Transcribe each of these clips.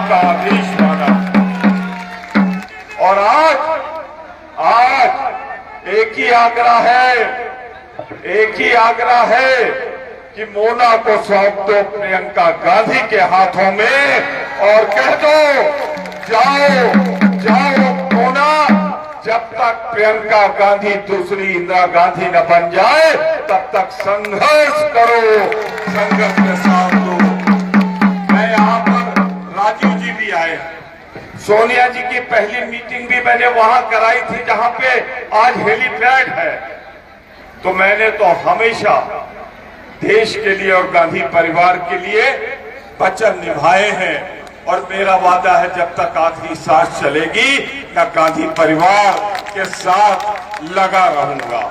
का आदेश माना। और आज एक ही आग्रह है कि मोना को सौंप दो प्रियंका गांधी के हाथों में और कह दो जाओ मोना, जब तक प्रियंका गांधी दूसरी इंदिरा गांधी न बन जाए तब तक संघर्ष करो, संघर्ष के साथ दो। मैं यहाँ पर राजीव जी भी आए, सोनिया जी की पहली मीटिंग भी मैंने वहां कराई थी जहां पे आज हेलीपैड है। तो मैंने तो हमेशा देश के लिए और गांधी परिवार के लिए वचन निभाए हैं और मेरा वादा है जब तक आखिरी सांस चलेगी मैं गांधी परिवार के साथ लगा रहूंगा।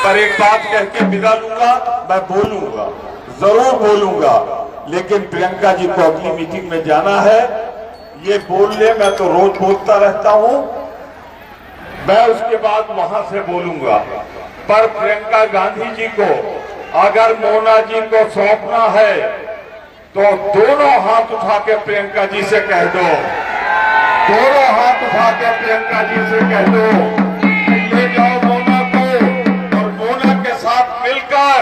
पर एक बात कह के विदा लूंगा, मैं बोलूंगा, जरूर बोलूंगा, लेकिन प्रियंका जी को अगली मीटिंग में जाना है। ये बोल ले, मैं तो रोज बोलता रहता हूं, मैं उसके बाद वहां से बोलूंगा। पर प्रियंका गांधी जी को अगर मोना जी को सौंपना है तो दोनों हाथ उठा के प्रियंका जी से कह दो, दोनों हाथ उठा के प्रियंका जी से कह दो ले जाओ मोना को, और मोना के साथ मिलकर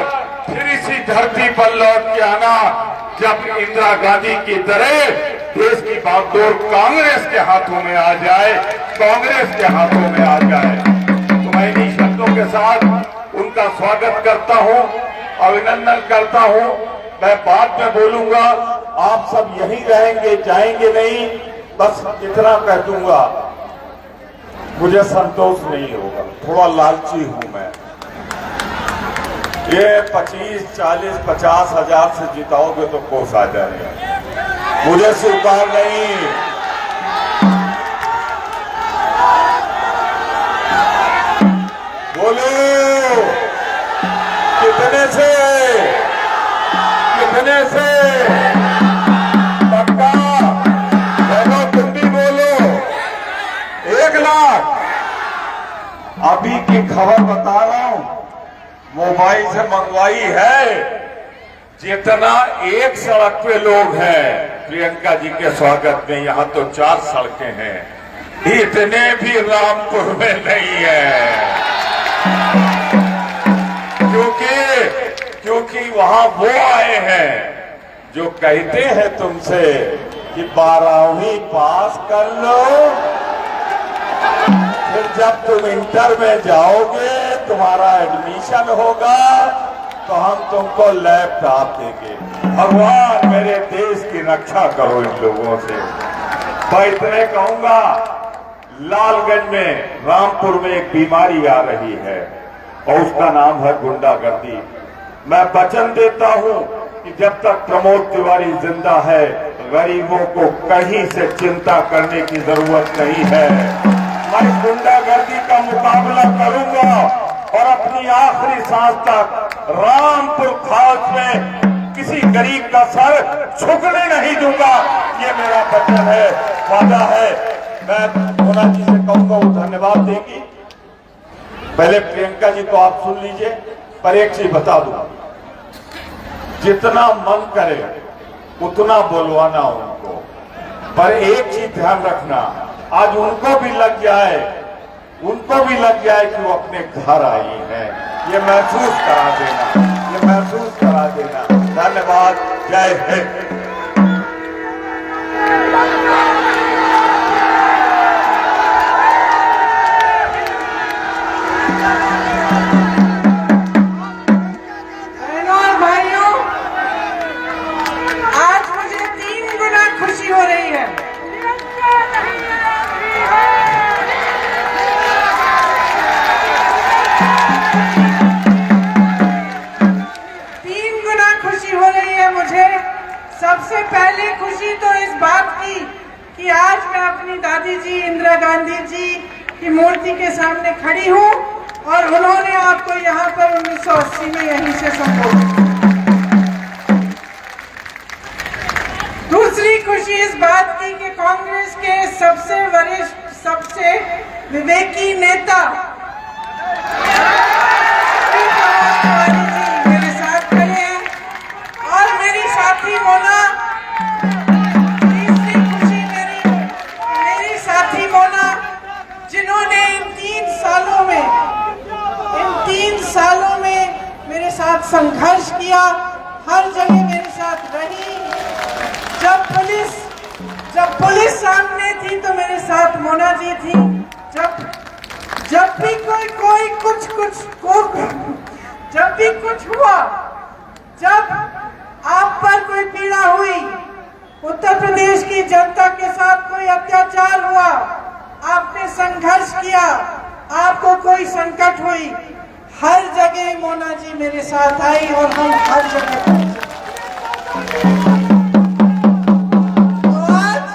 फिर इसी धरती पर लौट के आना जब इंदिरा गांधी की तरह देश की बागडोर कांग्रेस के हाथों में आ जाए, कांग्रेस के हाथों में आ जाए। तो मैं इन्हीं शब्दों के साथ उनका स्वागत करता हूं, अभिनंदन करता हूं। मैं बाद में बोलूंगा, आप सब यहीं रहेंगे, जाएंगे नहीं, बस इतना कह दूंगा, मुझे संतोष नहीं होगा, थोड़ा लालची हूं मैं। ये 25, 40, 50 हजार से जिताओगे तो कोस आ जाएगा, मुझे स्वीकार नहीं। बोलो कितने से पक्का? बोलो, तुम भी बोलो। 1 लाख। अभी की खबर बता रहा हूं, मोबाइल से मंगवाई है। जितना एक सड़क पे लोग हैं प्रियंका जी के स्वागत में, यहां तो 4 सड़कें हैं, इतने भी रामपुर में नहीं है। क्योंकि वहां वो आए हैं जो कहते हैं तुमसे कि 12वीं पास कर लो, फिर जब तुम इंटर में जाओगे, तुम्हारा एडमिशन होगा, तो हम तुमको लैपटॉप देंगे। भगवान मेरे देश की रक्षा करो इन लोगों से। मैं इतने कहूंगा, लालगंज में, रामपुर में एक बीमारी आ रही है और उसका नाम है गुंडागर्दी। मैं वचन देता हूं कि जब तक प्रमोद तिवारी जिंदा है, गरीबों को कहीं से चिंता करने की जरूरत नहीं है। मैं गुंडागर्दी का मुकाबला करूंगा और अपनी आखिरी सांस तक रामपुर खास में किसी गरीब का सर झुकने नहीं दूंगा। ये मेरा वचन है, वादा है। मैं मोना जी से कहूंगा, वो धन्यवाद देगी। पहले प्रियंका जी को आप सुन लीजिए, पर एक चीज बता दूं, जितना मन करे उतना बोलवाना उनको, पर एक चीज ध्यान रखना, आज उनको भी लग जाए कि वो अपने घर आई हैं, ये महसूस करा देना। धन्यवाद, जय हिंद। भाइयों, आज मुझे 3 गुना खुशी हो रही है। 3 गुना खुशी हो रही है मुझे। सबसे पहले खुशी तो इस बात की कि आज मैं अपनी दादी जी इंदिरा गांधी जी की मूर्ति के सामने खड़ी हूँ और उन्होंने आपको यहाँ पर 1980 में यहीं से संबोधित। दूसरी खुशी इस बात की कि कांग्रेस के सबसे वरिष्ठ, सबसे विवेकी नेता मेरे साथ खड़े हैं और मेरी साथी मोना। तीसरी खुशी संघर्ष किया, हर जगह मेरे साथ रही। जब पुलिस सामने थी तो मेरे साथ मोना जी थी। जब भी कोई जब भी कुछ हुआ, जब आप पर कोई पीड़ा हुई, उत्तर प्रदेश की जनता के साथ कोई अत्याचार हुआ, आपने संघर्ष किया, आपको कोई संकट हुई, हर जगह मोना जी मेरे साथ आई और हम हर जगह तो आज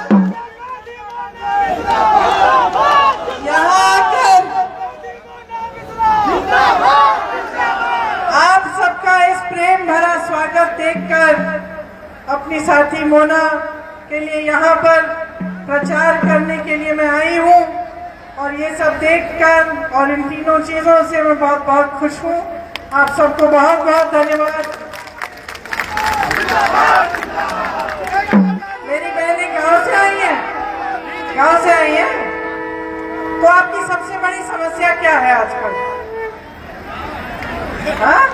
यहाँ आकर आप सबका इस प्रेम भरा स्वागत देखकर अपनी साथी मोना के लिए यहाँ पर प्रचार करने के लिए मैं आई हूँ और ये सब देखकर और इन तीनों चीजों से मैं बहुत बहुत खुश हूँ। आप सबको बहुत बहुत धन्यवाद। मेरी बहनें गांव से आई हैं, गांव से आई हैं, तो आपकी सबसे बड़ी समस्या क्या है आजकल? हाँ?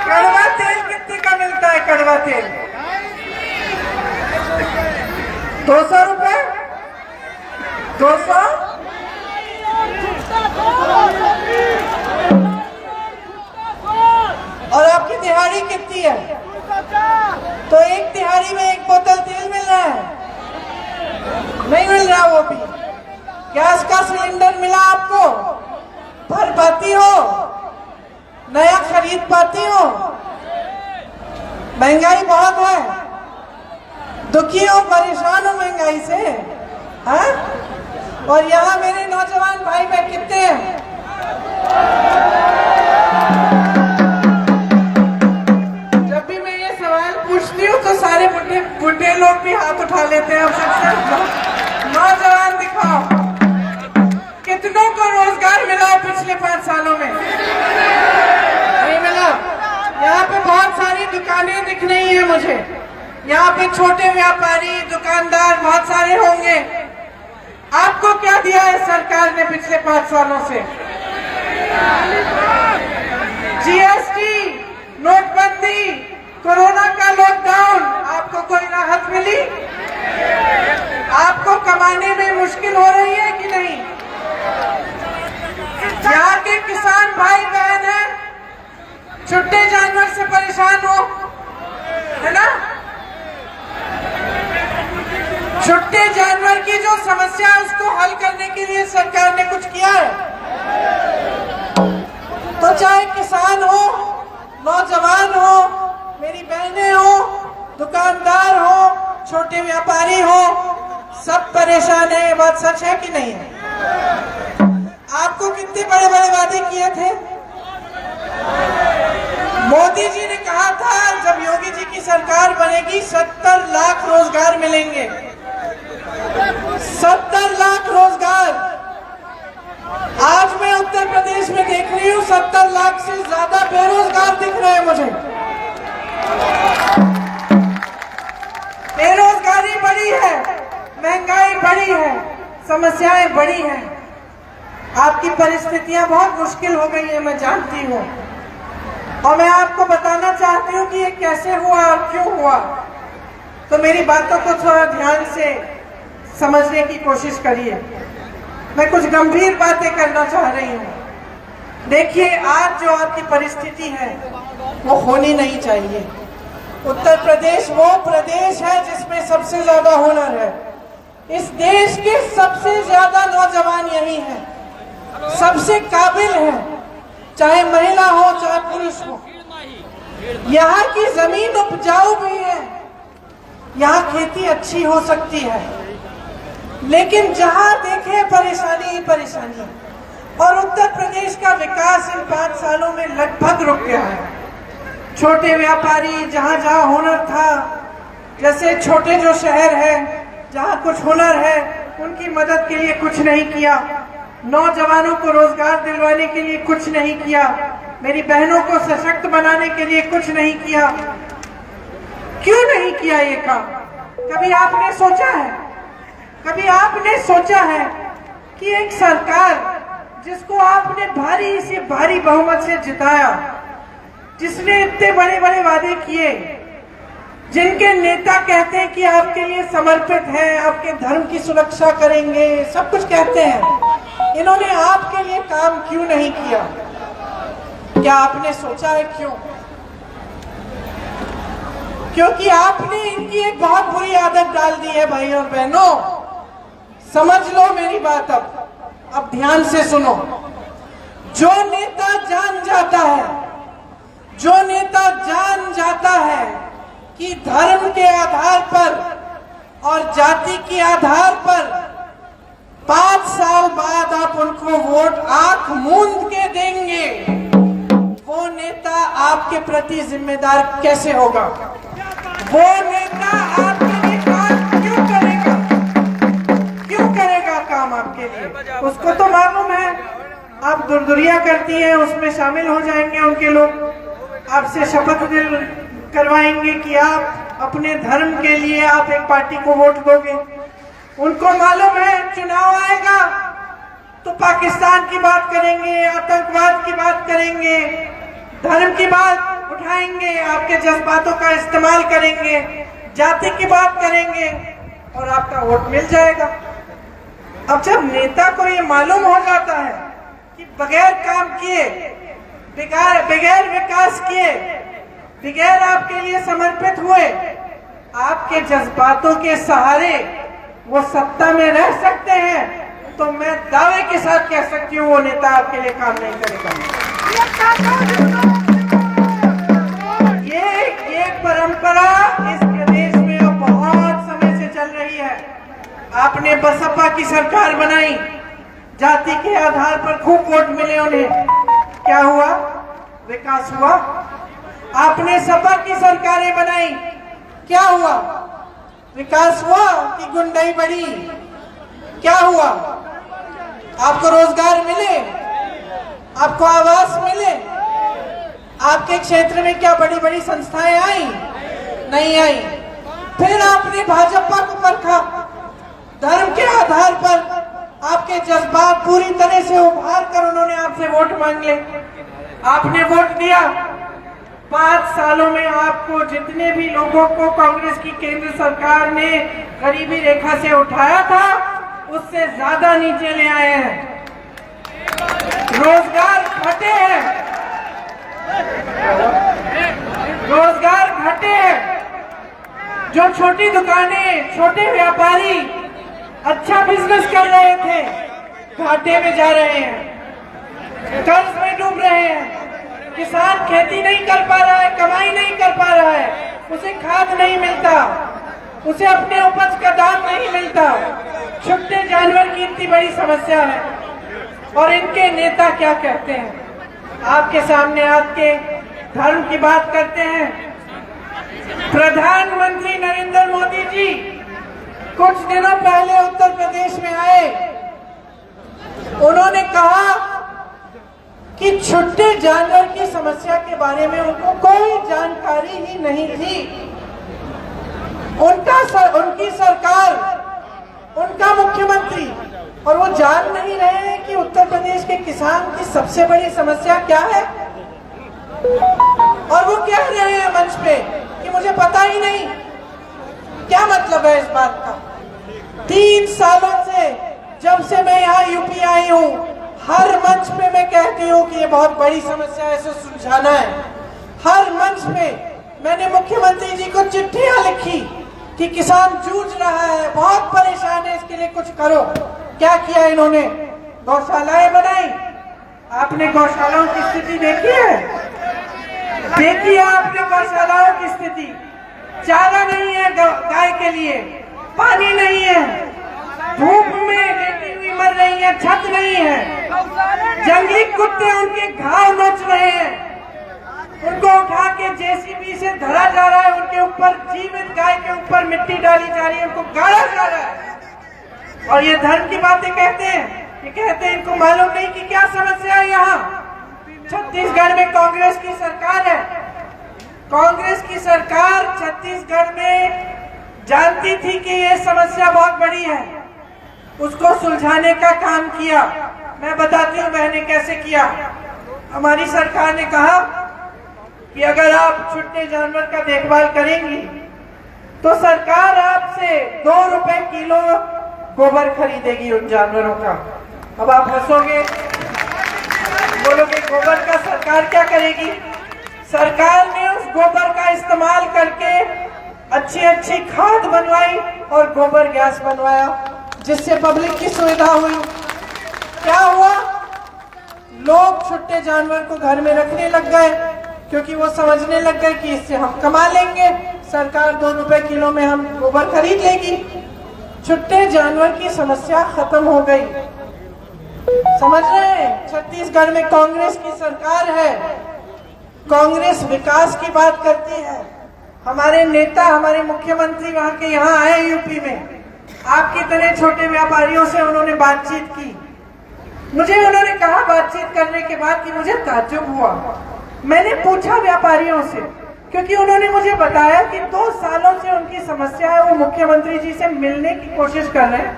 कड़वा तेल कितने का मिलता है? कड़वा तेल 200 रुपए, 200। और आपकी दिहाड़ी कितनी है? तो एक दिहाड़ी में एक बोतल तेल मिल रहा है? नहीं मिल रहा। वो भी गैस का सिलेंडर मिला आपको? भर पाती हो? नया खरीद पाती हो? महंगाई बहुत है, दुखी हो, परेशान हो महंगाई से, हाँ? और यहाँ मेरे नौजवान भाई बहन कितने हैं? जब भी मैं ये सवाल पूछती हूँ तो सारे बुढ़े लोग भी हाथ उठा लेते हैं। अब सबसे नौजवान दिखाओ, कितनों को रोजगार मिला पिछले 5 सालों में? नहीं मिला। यहाँ पे बहुत सारी दुकानें दिख रही हैं मुझे, यहाँ पे छोटे व्यापारी, दुकानदार बहुत सारे होंगे। आपको क्या दिया है सरकार ने पिछले 5 सालों से? जीएसटी, नोटबंदी, कोरोना का लॉकडाउन, आपको कोई राहत मिली? आपको कमाने में मुश्किल हो रही है कि नहीं? यहाँ के किसान भाई बहन हैं, छुट्टे जानवर से परेशान हो, है ना? छुट्टे जानवर की जो समस्या है उसको हल करने के लिए सरकार ने कुछ किया है? तो चाहे किसान हो, नौजवान हो, मेरी बहनें हो, दुकानदार हो, छोटे व्यापारी हो, सब परेशान है। ये बात सच है कि नहीं है? आपको कितने बड़े बड़े वादे किए थे? मोदी जी ने कहा था जब योगी जी की सरकार बनेगी 70 लाख रोजगार मिलेंगे। 70 लाख रोजगार। आज मैं उत्तर प्रदेश में देख रही हूँ 70 लाख से ज्यादा बेरोजगार दिख रहे हैं मुझे। बेरोजगारी बढ़ी है, महंगाई बढ़ी है, समस्याएं बढ़ी हैं। आपकी परिस्थितियां बहुत मुश्किल हो गई है, मैं जानती हूँ, और मैं आपको बताना चाहती हूँ कि ये कैसे हुआ और क्यों हुआ। तो मेरी बातों को थोड़ा ध्यान से समझने की कोशिश करिए। मैं कुछ गंभीर बातें करना चाह रही हूँ। देखिए, आज जो आपकी परिस्थिति है वो होनी नहीं चाहिए। उत्तर प्रदेश वो प्रदेश है जिसमें सबसे ज्यादा हुनर है। इस देश के सबसे ज्यादा नौजवान यही हैं, सबसे काबिल हैं, चाहे महिला हो चाहे पुरुष हो। यहाँ की जमीन उपजाऊ भी है, यहाँ खेती अच्छी हो सकती है, लेकिन जहाँ देखे परेशानी ही परेशानी। और उत्तर प्रदेश का विकास इन 5 सालों में लगभग रुक गया है। छोटे व्यापारी जहाँ जहाँ हुनर था, जैसे छोटे जो शहर है जहाँ कुछ हुनर है, उनकी मदद के लिए कुछ नहीं किया। नौजवानों को रोजगार दिलवाने के लिए कुछ नहीं किया। मेरी बहनों को सशक्त बनाने के लिए कुछ नहीं किया। क्यों नहीं किया ये काम? कभी आपने सोचा है? कभी आपने सोचा है कि एक सरकार जिसको आपने भारी से भारी बहुमत से जिताया, जिसने इतने बड़े बड़े वादे किए, जिनके नेता कहते हैं कि आपके लिए समर्पित हैं, आपके धर्म की सुरक्षा करेंगे, सब कुछ कहते हैं, इन्होंने आपके लिए काम क्यों नहीं किया? क्या आपने सोचा है क्यों? क्योंकि आपने इनकी एक बहुत बुरी आदत डाल दी है भाई और बहनों। समझ लो मेरी बात, अब ध्यान से सुनो। जो नेता जान जाता है, जो नेता जान जाता है कि धर्म के आधार पर और जाति के आधार पर 5 साल बाद आप उनको वोट आंख मूंद के देंगे, वो नेता आपके प्रति जिम्मेदार कैसे होगा? वो नेता आपके लिए काम क्यों करेगा? क्यों करेगा काम आपके लिए? उसको तो मालूम है आप दुर्दुरिया करती हैं, उसमें शामिल हो जाएंगे उनके लोग, आपसे शपथ करवाएंगे कि आप अपने धर्म के लिए आप एक पार्टी को वोट दोगे। उनको मालूम है चुनाव आएगा तो पाकिस्तान की बात करेंगे, आतंकवाद की बात करेंगे, धर्म की बात उठाएंगे, आपके जज्बातों का इस्तेमाल करेंगे, जाति की बात करेंगे और आपका वोट मिल जाएगा। अब जब नेता को ये मालूम हो जाता है कि बगैर काम किए, बगैर विकास किए, बगैर आपके लिए समर्पित हुए, आपके जज्बातों के सहारे वो सत्ता में रह सकते हैं, तो मैं दावे के साथ कह सकती हूँ वो नेता आपके लिए काम नहीं करेगा। ये परंपरा इस प्रदेश में अब बहुत समय से चल रही है। आपने बसपा की सरकार बनाई, जाति के आधार पर खूब वोट मिले उन्हें, क्या हुआ? विकास हुआ। आपने सपा की सरकारें बनाई, क्या हुआ? विकास हुआ कि गुंडाई बढ़ी? क्या हुआ? आपको रोजगार मिले, आपको आवास मिले, आपके क्षेत्र में क्या बड़ी बड़ी संस्थाएं आई? नहीं आई। फिर आपने भाजपा को परखा, धर्म के आधार पर आपके जज्बात पूरी तरह से उभार कर उन्होंने आपसे वोट मांग ले, आपने वोट दिया। 5 सालों में आपको जितने भी लोगों को कांग्रेस की केंद्र सरकार ने गरीबी रेखा से उठाया था, उससे ज्यादा नीचे ले आए हैं। रोजगार घटे हैं, रोजगार घटे हैं। जो छोटी दुकानें, छोटे व्यापारी अच्छा बिजनेस कर रहे थे, घाटे में जा रहे हैं, कर्ज में डूब रहे हैं। किसान खेती नहीं कर पा रहा है, कमाई नहीं कर पा रहा है, उसे खाद नहीं मिलता, उसे अपने उपज का दाम नहीं मिलता, छुट्टे जानवर की इतनी बड़ी समस्या है। और इनके नेता क्या कहते हैं? आपके सामने आके धर्म की बात करते हैं। प्रधानमंत्री नरेंद्र मोदी जी कुछ दिनों पहले उत्तर प्रदेश में आए, उन्होंने कहा कि छुट्टे जानवर की समस्या के बारे में उनको कोई जानकारी ही नहीं थी। उनकी सरकार, उनका मुख्यमंत्री, और वो जान नहीं रहे हैं कि उत्तर प्रदेश के किसान की सबसे बड़ी समस्या क्या है। और वो कह रहे हैं मंच पे कि मुझे पता ही नहीं। क्या मतलब है इस बात का? 3 सालों से, जब से मैं यहाँ यूपी आई हूँ, हर मंच पे मैं कहती हूँ कि ये बहुत बड़ी समस्या है, इसे सुलझाना है। हर मंच पे मैंने मुख्यमंत्री जी को चिट्ठियां लिखी कि किसान जूझ रहा है, बहुत परेशान है, इसके लिए कुछ करो। क्या किया इन्होंने? गौशालाएं बनाई। आपने गौशालाओं की स्थिति देखी है? देखिए आपने गौशालाओं की स्थिति। चारा नहीं है गाय के लिए, पानी नहीं है, धूप में लेटी हुई मर रही है, छत नहीं है, जंगली कुत्ते उनके घाव नोच रहे हैं, उनको उठा के जेसीबी से धरा जा रहा है, उनके ऊपर, जीवित गाय के ऊपर मिट्टी डाली जा रही है, उनको गाड़ा जा रहा है। और ये धर्म की बातें कहते हैं, ये कहते हैं इनको मालूम नहीं कि क्या समस्या है। यहाँ छत्तीसगढ़ में कांग्रेस की सरकार है, कांग्रेस की सरकार छत्तीसगढ़ में जानती थी कि ये समस्या बहुत बड़ी है, उसको सुलझाने का काम किया। मैं बताती हूँ मैंने कैसे किया। हमारी सरकार ने कहा कि अगर आप छुट्टे जानवर का देखभाल करेंगी तो सरकार आपसे 2 रुपए किलो गोबर खरीदेगी उन जानवरों का। अब आप हंसोगे, बोलोगे गोबर का सरकार क्या करेगी? सरकार ने उस गोबर का इस्तेमाल करके अच्छी खाद बनवाई और गोबर गैस बनवाया, जिससे पब्लिक की सुविधा हुई। क्या हुआ? लोग छुट्टे जानवर को घर में रखने लग गए, क्योंकि वो समझने लग गए कि इससे हम कमा लेंगे, सरकार 2 रुपए किलो में हम गोबर खरीद लेगी। छुट्टे जानवर की समस्या खत्म हो गई। समझ रहे हैं? छत्तीसगढ़ में कांग्रेस की सरकार है, कांग्रेस विकास की बात करती है। हमारे नेता, हमारे मुख्यमंत्री वहां के यहाँ आए यूपी में, आपकी तरह छोटे व्यापारियों से उन्होंने बातचीत की। मुझे उन्होंने कहा बातचीत करने के बाद कि मुझे ताज्जुब हुआ। मैंने पूछा व्यापारियों से, क्योंकि उन्होंने मुझे बताया कि 2 सालों से उनकी समस्या है, वो मुख्यमंत्री जी से मिलने की कोशिश कर रहे हैं,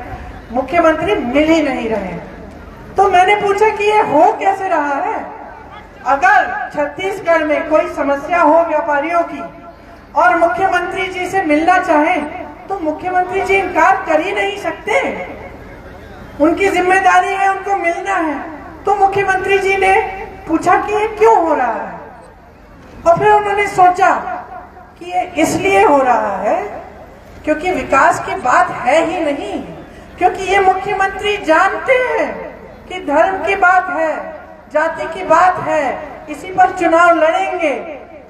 मुख्यमंत्री मिल ही नहीं रहे हैं। तो मैंने पूछा कि ये हो कैसे रहा है? अगर छत्तीसगढ़ में कोई समस्या हो व्यापारियों की और मुख्यमंत्री जी से मिलना चाहें तो मुख्यमंत्री जी इनकार कर ही नहीं सकते, उनकी जिम्मेदारी है, उनको मिलना है। तो मुख्यमंत्री जी ने पूछा कि ये क्यों हो रहा है, और फिर उन्होंने सोचा कि ये इसलिए हो रहा है क्योंकि विकास की बात है ही नहीं, क्योंकि ये मुख्यमंत्री जानते हैं कि धर्म की बात है, जाति की बात है, इसी पर चुनाव लड़ेंगे,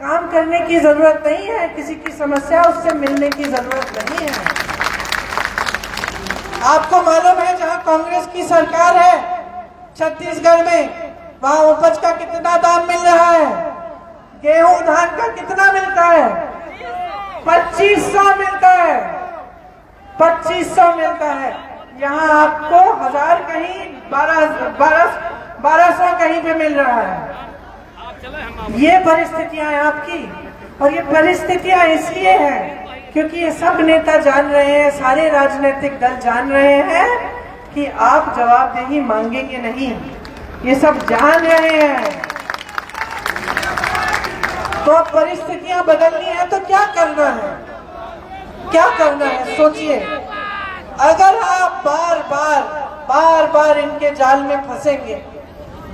काम करने की जरूरत नहीं है, किसी की समस्या उससे मिलने की जरूरत नहीं है। आपको मालूम है जहां कांग्रेस की सरकार है छत्तीसगढ़ में, वहां उपज का कितना दाम मिल रहा है? गेहूं धान का कितना मिलता है? 2500 मिलता है, 2500 मिलता है। यहाँ आपको 1000 कहीं 1200 कहीं पे मिल रहा है। ये परिस्थितियां हैं आपकी, और ये परिस्थितियां इसलिए हैं क्योंकि ये सब नेता जान रहे हैं, सारे राजनीतिक दल जान रहे हैं कि आप जवाबदेही मांगेंगे नहीं, ये सब जान रहे हैं। तो अब परिस्थितियां बदलनी है तो क्या करना है? क्या करना है सोचिए। अगर आप बार बार इनके जाल में फंसेंगे,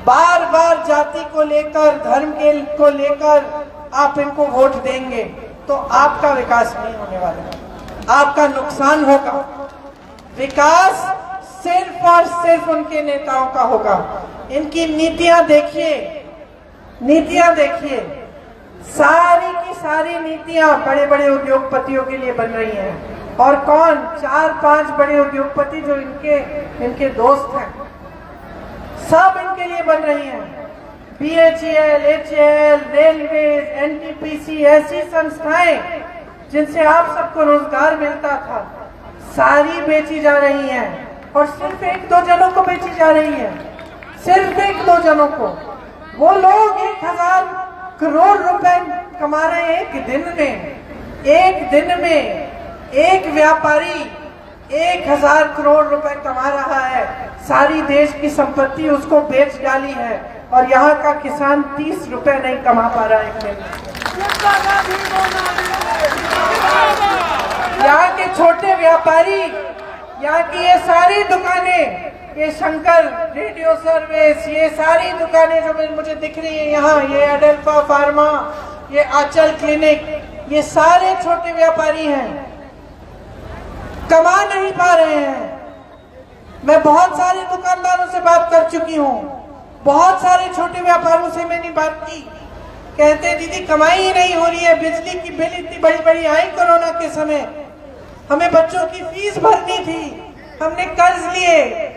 बार बार जाति को लेकर, धर्म को लेकर आप इनको वोट देंगे तो आपका विकास नहीं होने वाला, आपका नुकसान होगा। विकास सिर्फ और सिर्फ उनके नेताओं का होगा। इनकी नीतियां देखिए, नीतियां देखिए, सारी की सारी नीतियां बड़े बड़े उद्योगपतियों के लिए बन रही हैं। और कौन? 4-5 बड़े उद्योगपति जो इनके दोस्त हैं, सब इनके लिए बन रही हैं। BHEL, HAL, रेलवे, NTPC, ऐसी संस्थाएं जिनसे आप सबको रोजगार मिलता था, सारी बेची जा रही हैं, और सिर्फ 1-2 जनों को बेची जा रही है, सिर्फ 1-2 जनों को। वो लोग 1000 करोड़ रुपए कमा रहे हैं एक दिन में। एक दिन में एक व्यापारी 1000 करोड़ रुपए कमा रहा है, सारी देश की संपत्ति उसको बेच डाली है, और यहाँ का किसान 30 रुपए नहीं कमा पा रहा है एक दिन में। यहाँ के छोटे व्यापारी, यहाँ की ये सारी दुकानें, ये शंकर रेडियो सर्विस, ये सारी दुकानें जो मुझे दिख रही है यहाँ, ये अडेल्फा फार्मा, ये आंचल क्लिनिक, ये सारे छोटे व्यापारी हैं, कमा नहीं पा रहे हैं। मैं बहुत सारे दुकानदारों से बात कर चुकी हूँ, बहुत सारे छोटे व्यापारियों से मैंने बात की, कहते दीदी कमाई ही नहीं हो रही है, बिजली की बिल इतनी बड़ी बड़ी आई कोरोना के समय, हमें बच्चों की फीस भरनी थी, हमने कर्ज लिए,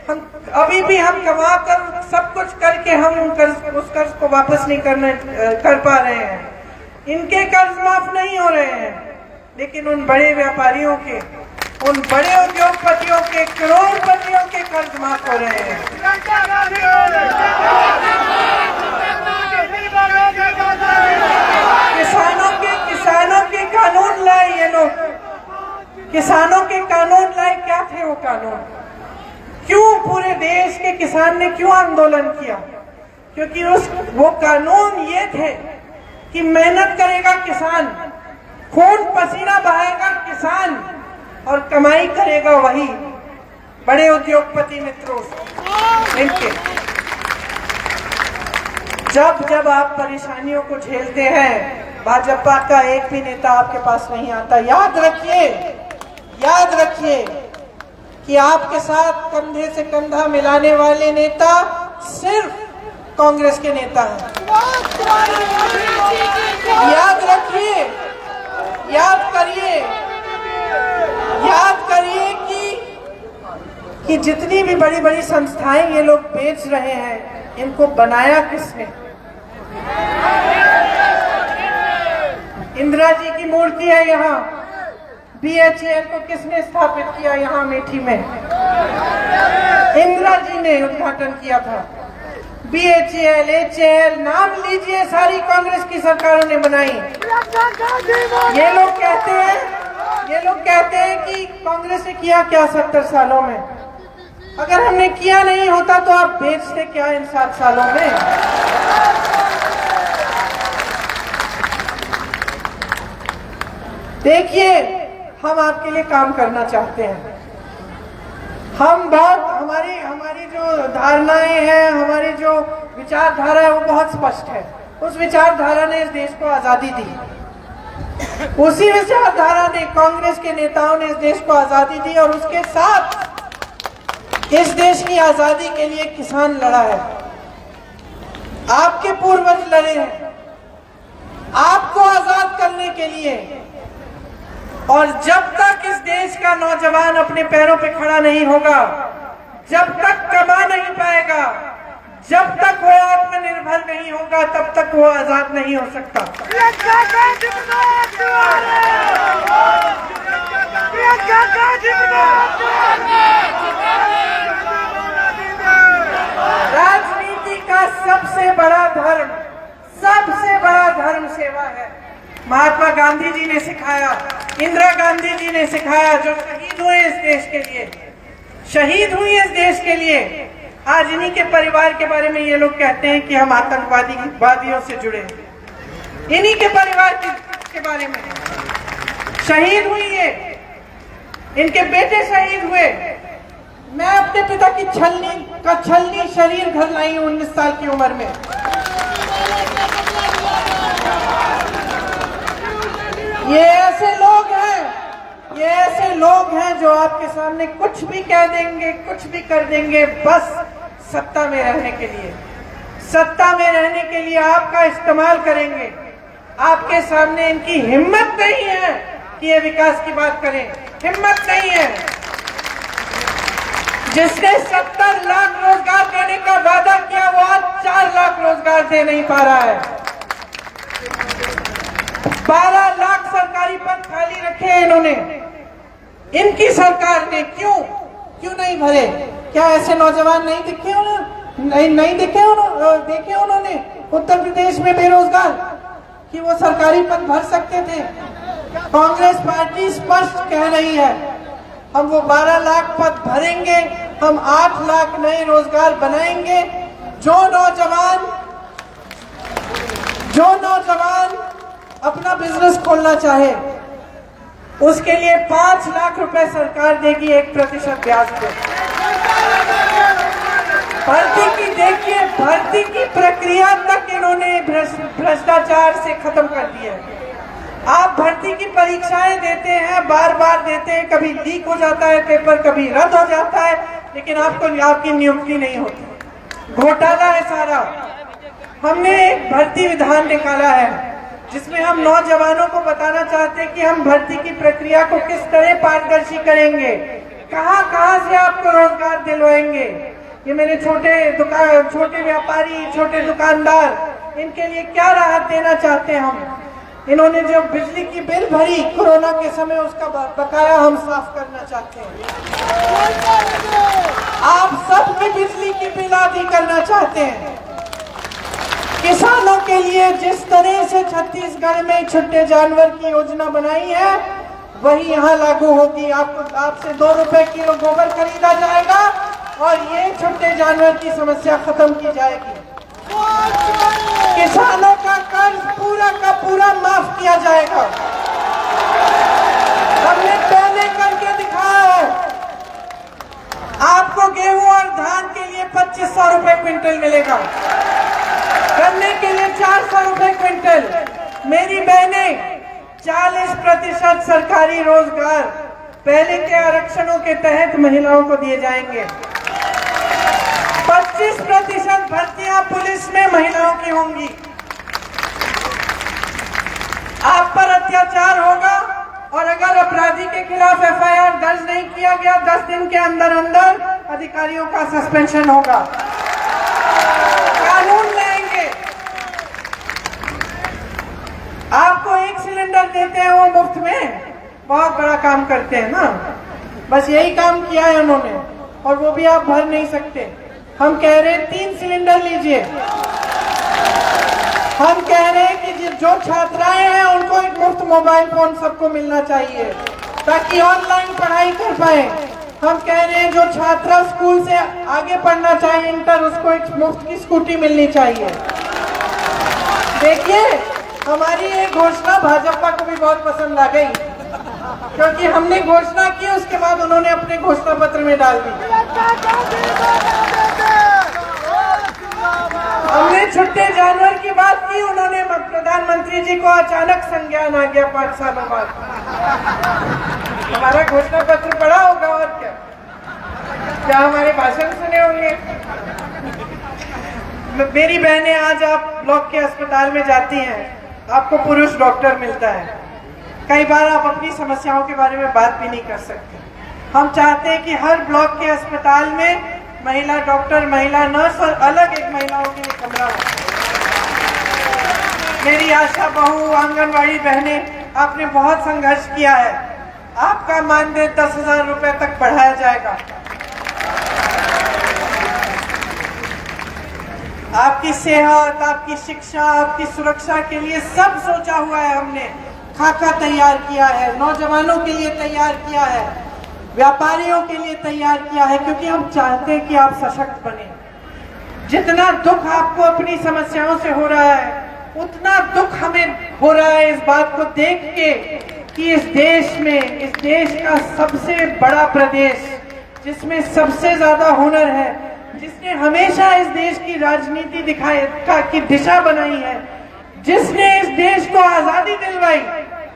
हम अभी भी हम कमा कर सब कुछ करके हम उस कर्ज को वापस नहीं कर पा रहे हैं। इनके कर्ज माफ नहीं हो रहे हैं, लेकिन उन बड़े व्यापारियों के, उन बड़े उद्योगपतियों के, करोड़पतियों के कर्ज माफ हो रहे हैं। किसानों के कानून लाए ये लोग, किसानों के कानून लाए। क्या थे वो कानून? क्यों पूरे देश के किसान ने क्यों आंदोलन किया? क्योंकि वो कानून ये थे कि मेहनत करेगा किसान, खून पसीना बहाएगा किसान और कमाई करेगा वही बड़े उद्योगपति मित्रों इनके। जब जब आप परेशानियों को झेलते हैं, भाजपा का एक भी नेता आपके पास नहीं आता। याद रखिए कि आपके साथ कंधे से कंधा मिलाने वाले नेता सिर्फ कांग्रेस के नेता हैं। याद करिए कि जितनी भी बड़ी बड़ी संस्थाएं ये लोग बेच रहे हैं, इनको बनाया किसने? इंदिरा जी की मूर्ति है यहाँ। BHEL को किसने स्थापित किया यहाँ अमेठी में? इंदिरा जी ने उद्घाटन किया था। BHEL, HAL, नाम लीजिए, सारी कांग्रेस की सरकारों ने बनाई। ये लोग कहते हैं कि कांग्रेस ने किया क्या 70 सालों में? अगर हमने किया नहीं होता तो आप बेचते क्या इन 7 सालों में? देखिए, हम आपके लिए काम करना चाहते हैं। हमारी जो धारणाएं हैं, हमारी जो विचारधारा है वो बहुत स्पष्ट है। उस विचारधारा ने इस देश को आजादी दी। उसी विचारधारा ने, कांग्रेस के नेताओं ने इस देश को आजादी दी और उसके साथ इस देश की आजादी के लिए किसान लड़ा है। आपके पूर्वज लड़े हैं आपको आजाद करने के लिए। और जब तक इस देश का नौजवान अपने पैरों पे खड़ा नहीं होगा, जब तक कमा नहीं पाएगा, जब तक वो आत्मनिर्भर नहीं होगा, तब तक वो आजाद नहीं हो सकता। राजनीति का सबसे बड़ा धर्म सेवा है। महात्मा गांधी जी ने सिखाया, इंदिरा गांधी जी ने सिखाया, जो शहीद हुए इस देश के लिए, शहीद हुई इस देश के लिए। आज इन्हीं के परिवार के बारे में ये लोग कहते हैं कि हम आतंकवादियों से जुड़े। इन्हीं के परिवार के बारे में शहीद हुई है, इनके बेटे शहीद हुए। मैं अपने पिता की छलनी शरीर घर लाई हूं 19 साल की उम्र में। ये ऐसे लोग हैं जो आपके सामने कुछ भी कह देंगे, कुछ भी कर देंगे, बस सत्ता में रहने के लिए आपका इस्तेमाल करेंगे। आपके सामने इनकी हिम्मत नहीं है कि ये विकास की बात करें, हिम्मत नहीं है। जिसने 70 लाख रोजगार देने का वादा किया, वो आज 4 लाख रोजगार दे नहीं पा रहा है। 12 लाख सरकारी पद खाली रखे हैं इन्होंने। इनकी सरकार ने क्यों नहीं भरे? क्या ऐसे नौजवान नहीं दिखे देखे उन्होंने उत्तर प्रदेश में बेरोजगार कि वो सरकारी पद भर सकते थे? कांग्रेस पार्टी स्पष्ट कह रही है, हम वो 12 लाख पद भरेंगे, हम 8 लाख नए रोजगार बनाएंगे। जो नौजवान अपना बिजनेस खोलना चाहे, उसके लिए 5 लाख रुपए सरकार देगी 1% ब्याज पे। भर्ती की प्रक्रिया तक इन्होंने भ्रष्टाचार से खत्म कर दिया है। आप भर्ती की परीक्षाएं देते हैं, बार देते हैं, कभी लीक हो जाता है पेपर, कभी रद्द हो जाता है, लेकिन आपकी नियुक्ति नहीं होती। घोटाला है सारा। हमने एक भर्ती विधान निकाला है जिसमें हम नौजवानों को बताना चाहते हैं कि हम भर्ती की प्रक्रिया को किस तरह पारदर्शी करेंगे, कहां से आपको रोजगार दिलवाएंगे। ये मेरे छोटे व्यापारी, छोटे दुकानदार, इनके लिए क्या राहत देना चाहते हैं हम। इन्होंने जो बिजली की बिल भरी कोरोना के समय, उसका बकाया हम साफ करना चाहते हैं। आप सबकी बिजली की बिल आदि करना चाहते हैं। किसानों के लिए जिस तरह से छत्तीसगढ़ में छुट्टे जानवर की योजना बनाई है, वही यहाँ लागू होगी। आपसे 2 रुपए किलो गोबर खरीदा जाएगा, और ये छुट्टे जानवर की समस्या खत्म की जाएगी। किसानों का कर्ज पूरा का पूरा माफ किया जाएगा। हमने पहले करके दिखाया है। आपको गेहूं और धान के लिए 2500 रुपए क्विंटल मिलेगा, गन्ने के लिए 400 रुपए क्विंटल। मेरी बहनें 40% सरकारी रोजगार पहले के आरक्षणों के तहत महिलाओं को दिए जाएंगे। 25% भर्तियां पुलिस में महिलाओं की होंगी। आप पर अत्याचार होगा और अगर अपराधी के खिलाफ एफआईआर दर्ज नहीं किया गया 10 दिन के अंदर अंदर अधिकारियों का सस्पेंशन होगा। कानून लाएंगे। आपको 1 सिलेंडर देते हैं वो मुफ्त में, बहुत बड़ा काम करते हैं ना। बस यही काम किया है उन्होंने, और वो भी आप भर नहीं सकते। हम कह रहे हैं 3 सिलेंडर लीजिए। हम कह रहे हैं कि जो छात्राएं हैं उनको एक मुफ्त मोबाइल फोन सबको मिलना चाहिए ताकि ऑनलाइन पढ़ाई कर पाए। हम कह रहे हैं जो छात्रा स्कूल से आगे पढ़ना चाहिए इंटर, उसको एक मुफ्त की स्कूटी मिलनी चाहिए। देखिए, हमारी ये घोषणा भाजपा को भी बहुत पसंद आ गई, क्योंकि हमने घोषणा की उसके बाद उन्होंने अपने घोषणा पत्र में डाल दी। हमने छुट्टे जानवर की बात की, उन्होंने प्रधानमंत्री जी को अचानक संज्ञान आ गया 5 सालों बाद। हमारा घोषणा पत्र पढ़ा होगा और क्या हमारे भाषण सुने होंगे। मेरी बहनें, आज आप ब्लॉक के अस्पताल में जाती हैं, आपको पुरुष डॉक्टर मिलता है। कई बार आप अपनी समस्याओं के बारे में बात भी नहीं कर सकते। हम चाहते हैं कि हर ब्लॉक के अस्पताल में महिला डॉक्टर, महिला नर्स और अलग एक महिलाओं के लिए कमरा हो। मेरी आशा बहू, आंगनवाड़ी बहनें, आपने बहुत संघर्ष किया है। आपका मानदेय 10,000 रुपए तक बढ़ाया जाएगा। आपकी सेहत, आपकी शिक्षा, आपकी सुरक्षा के लिए सब सोचा हुआ है। हमने खाका तैयार किया है, नौजवानों के लिए तैयार किया है, व्यापारियों के लिए तैयार किया है, क्योंकि हम चाहते हैं कि आप सशक्त बने। जितना दुख आपको अपनी समस्याओं से हो रहा है, उतना दुख हमें हो रहा है इस बात को देख के कि इस देश में, इस देश का सबसे बड़ा प्रदेश, जिसमें सबसे ज्यादा हुनर है, जिसने हमेशा इस देश की राजनीति दिखाई की दिशा बनाई है, जिसने इस देश को आजादी दिलवाई,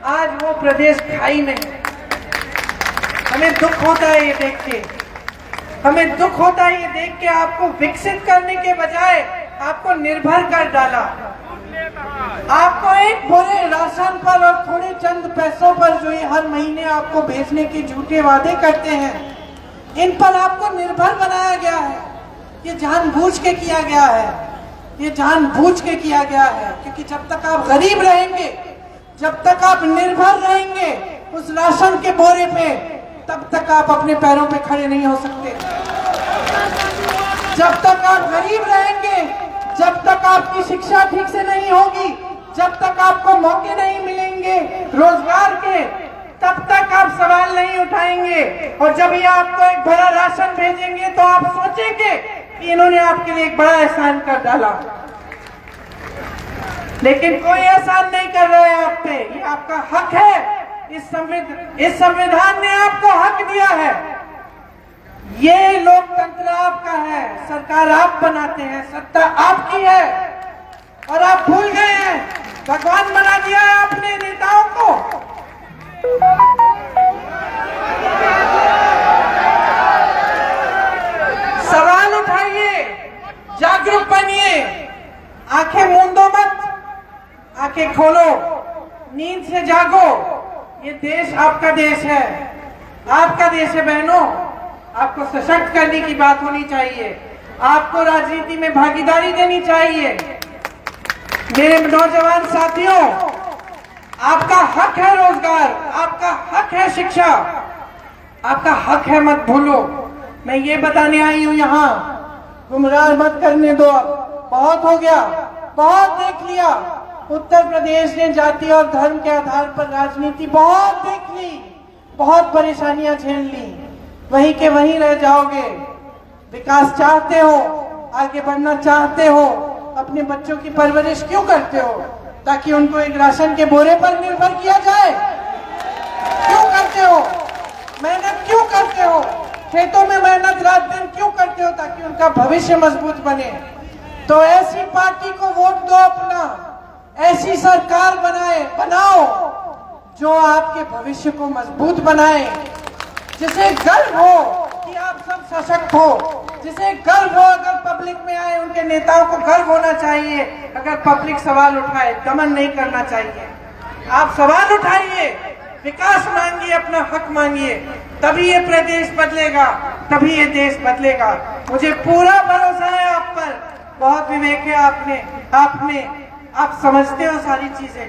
आज वो प्रदेश खाई में। हमें दुख होता है ये देख के, हमें दुख होता है ये देख के आपको विकसित करने के बजाय आपको निर्भर कर डाला। आपको एक भोले राशन पर और थोड़े चंद पैसों पर जो ये हर महीने आपको भेजने के झूठे वादे करते हैं, इन पर आपको निर्भर बनाया गया है। ये जानबूझ के किया गया है, ये जानबूझ के किया गया है, क्योंकि जब तक आप गरीब रहेंगे, जब तक आप निर्भर रहेंगे उस राशन के बोरे पे, तब तक आप अपने पैरों पे खड़े नहीं हो सकते। जब तक आप गरीब रहेंगे, जब तक आपकी शिक्षा ठीक से नहीं होगी, जब तक आपको मौके नहीं मिलेंगे रोजगार के, तब तक आप सवाल नहीं उठाएंगे। और जब ये आपको एक बड़ा राशन भेजेंगे तो आप सोचेंगे कि इन्होंने आपके लिए एक बड़ा एहसान कर डाला। लेकिन कोई एहसान नहीं कर रहा है आप पे, ये आपका हक है। इस संविधान ने आपको हक दिया है। ये लोकतंत्र आपका है, सरकार आप बनाते हैं, सत्ता आपकी है, और आप भूल गए हैं, भगवान बना दिया है अपने नेताओं को। सवाल उठाइए, जागरूक बनिए, आंखें मूंदो मत, आंखें खोलो, नींद से जागो। ये देश आपका देश है, आपका देश है बहनों। आपको सशक्त करने की बात होनी चाहिए, आपको राजनीति में भागीदारी देनी चाहिए। मेरे नौजवान साथियों, आपका हक है रोजगार, आपका हक है शिक्षा, आपका हक है, मत भूलो। मैं ये बताने आई हूं यहाँ, गुमराह मत करने दो। बहुत हो गया, बहुत देख लिया। उत्तर प्रदेश ने जाति और धर्म के आधार पर राजनीति बहुत देख ली, बहुत परेशानियां झेल ली, वहीं के वहीं रह जाओगे। विकास चाहते हो, आगे बढ़ना चाहते हो, अपने बच्चों की परवरिश क्यों करते हो? ताकि उनको एक राशन के बोरे पर निर्भर किया जाए? क्यों करते हो? मेहनत क्यों करते हो? खेतों में मेहनत रात दिन क्यों करते हो? ताकि उनका भविष्य मजबूत बने। तो ऐसी पार्टी को वोट दो अपना, ऐसी सरकार बनाओ जो आपके भविष्य को मजबूत बनाए, जिसे गर्व हो कि आप सब सशक्त हो, जिसे गर्व हो अगर पब्लिक में आए, उनके नेताओं को गर्व होना चाहिए अगर पब्लिक सवाल उठाए, दमन नहीं करना चाहिए। आप सवाल उठाइए, विकास मांगिए, अपना हक मांगिए, तभी ये प्रदेश बदलेगा, तभी ये देश बदलेगा। मुझे पूरा भरोसा है आप पर, बहुत विवेक है आप समझते हो सारी चीजें।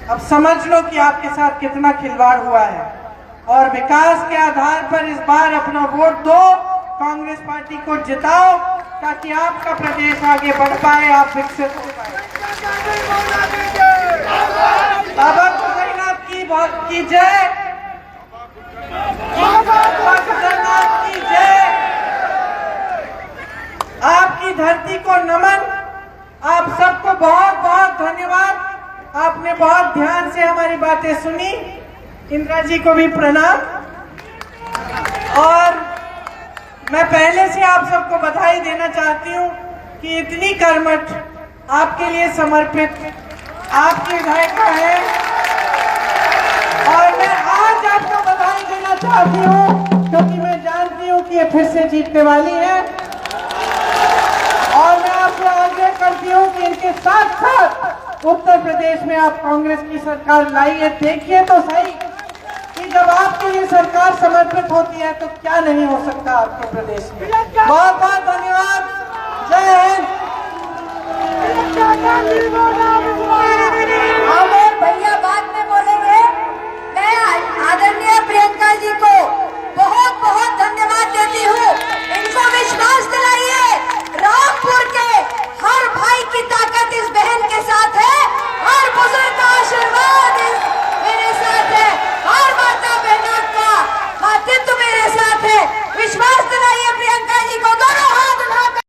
अब समझ लो कि आपके साथ कितना खिलवाड़ हुआ है, और विकास के आधार पर इस बार अपना वोट दो, कांग्रेस पार्टी को जिताओ, ताकि आपका प्रदेश आगे बढ़ पाए, आप विकसित हो पाए। बाबा केदारनाथ की बहुत की जय, बाबा केदारनाथ की जय। आपकी धरती को नमन, आप सबको बहुत बहुत धन्यवाद। आपने बहुत ध्यान से हमारी बातें सुनी। इंदिरा जी को भी प्रणाम। और मैं पहले से आप सबको बधाई देना चाहती हूँ कि इतनी कर्मठ आपके लिए समर्पित आपकी विधायिका है, और मैं आज आपको बधाई देना चाहती हूँ क्योंकि मैं जानती हूँ कि ये फिर से जीतने वाली है। और मैं आपसे आग्रह करती हूँ कि इनके साथ साथ उत्तर प्रदेश में आप कांग्रेस की सरकार लाइए। देखिए तो सही कि जब आपके लिए सरकार समर्पित होती है तो क्या नहीं हो सकता आपके प्रदेश में। बहुत बहुत धन्यवाद। जय हिंद।